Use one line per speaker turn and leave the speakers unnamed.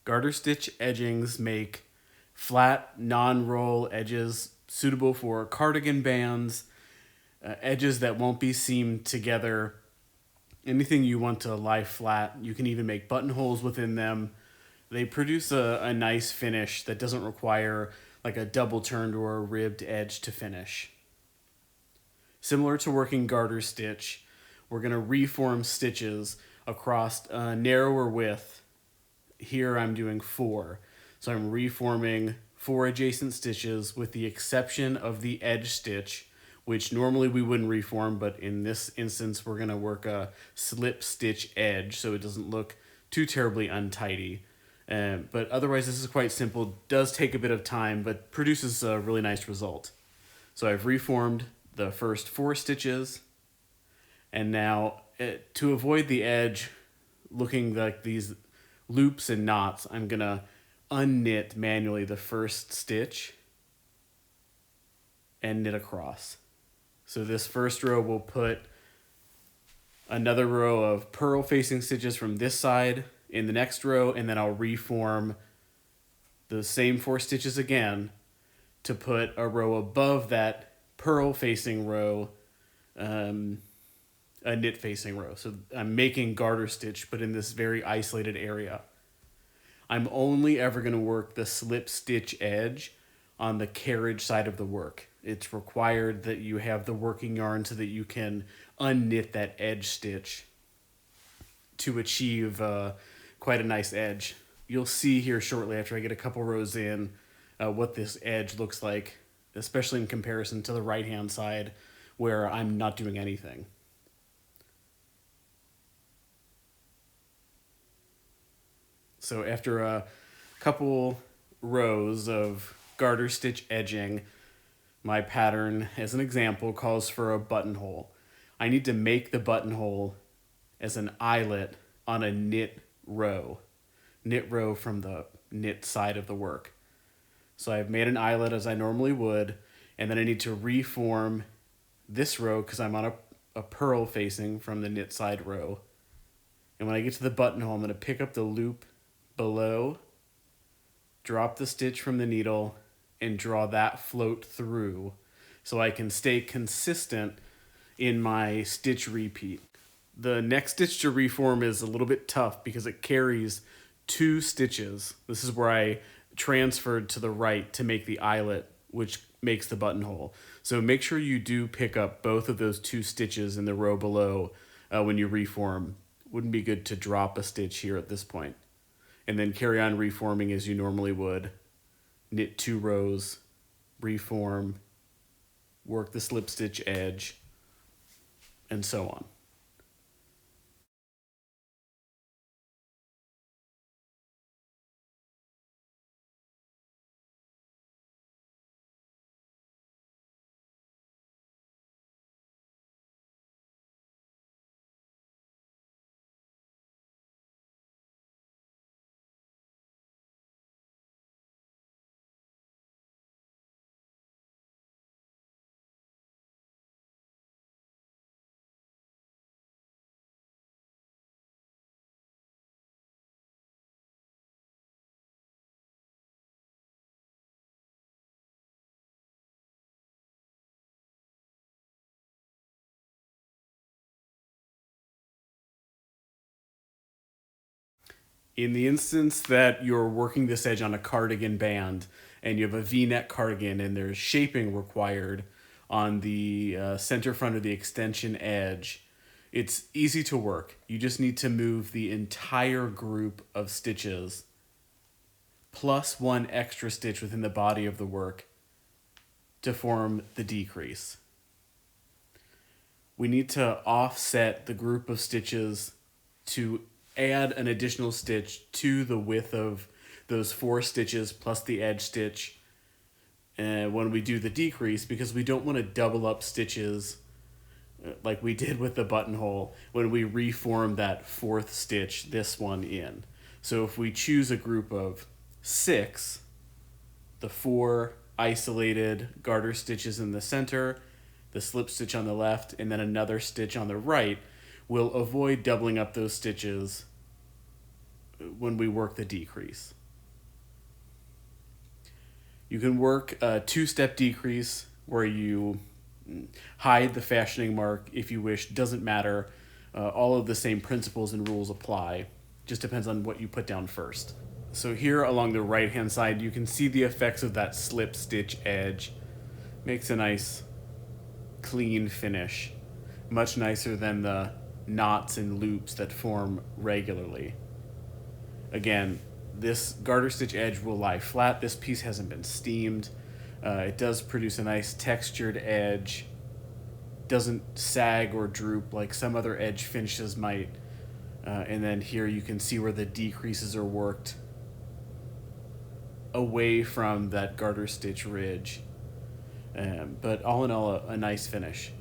Garter stitch edgings make flat, non-roll edges suitable for cardigan bands, edges that won't be seamed together, anything you want to lie flat. You can even make buttonholes within them. They produce a nice finish that doesn't require like a double turned or a ribbed edge to finish. Similar to working garter stitch, we're going to reform stitches across a narrower width. Here I'm doing 4. So I'm reforming 4 adjacent stitches with the exception of the edge stitch, which normally we wouldn't reform, but in this instance we're going to work a slip stitch edge so it doesn't look too terribly untidy. But otherwise this is quite simple, does take a bit of time, but produces a really nice result. So I've reformed the first 4 stitches, and now to avoid the edge looking like these loops and knots, I'm going to unknit manually the first stitch and knit across. So this first row will put another row of purl facing stitches from this side in the next row, and then I'll reform the same 4 stitches again to put a row above that purl facing row, a knit facing row. So I'm making garter stitch, but in this very isolated area. I'm only ever going to work the slip stitch edge on the carriage side of the work. It's required that you have the working yarn so that you can unknit that edge stitch to achieve quite a nice edge. You'll see here shortly after I get a couple rows in what this edge looks like, especially in comparison to the right hand side where I'm not doing anything. So after a couple rows of garter stitch edging, my pattern, as an example, calls for a buttonhole. I need to make the buttonhole as an eyelet on a knit row from the knit side of the work. So I've made an eyelet as I normally would, and then I need to reform this row because I'm on a purl facing from the knit side row. And when I get to the buttonhole, I'm going to pick up the loop below, drop the stitch from the needle, and draw that float through so I can stay consistent in my stitch repeat. The next stitch to reform is a little bit tough because it carries 2 stitches. This is where I transferred to the right to make the eyelet, which makes the buttonhole. So make sure you do pick up both of those 2 stitches in the row below when you reform. Wouldn't be good to drop a stitch here at this point. And then carry on reforming as you normally would. Knit 2 rows, reform, work the slip stitch edge, and so on. In the instance that you're working this edge on a cardigan band and you have a V-neck cardigan and there's shaping required on the center front of the extension edge, it's easy to work. You just need to move the entire group of stitches plus 1 extra stitch within the body of the work to form the decrease. We need to offset the group of stitches to add an additional stitch to the width of those 4 stitches plus the edge stitch when we do the decrease, because we don't want to double up stitches like we did with the buttonhole when we reform that 4th stitch, this one, in. So if we choose a group of 6, the 4 isolated garter stitches in the center, the slip stitch on the left, and then another stitch on the right, we'll avoid doubling up those stitches when we work the decrease. You can work a two-step decrease where you hide the fashioning mark if you wish. Doesn't matter. All of the same principles and rules apply. Just depends on what you put down first. So here along the right hand side, you can see the effects of that slip stitch edge. Makes a nice clean finish. Much nicer than the knots and loops that form regularly. Again, this garter stitch edge will lie flat. This piece hasn't been steamed. It does produce a nice textured edge. Doesn't sag or droop like some other edge finishes might. And then here you can see where the decreases are worked away from that garter stitch ridge. But all in all, a nice finish.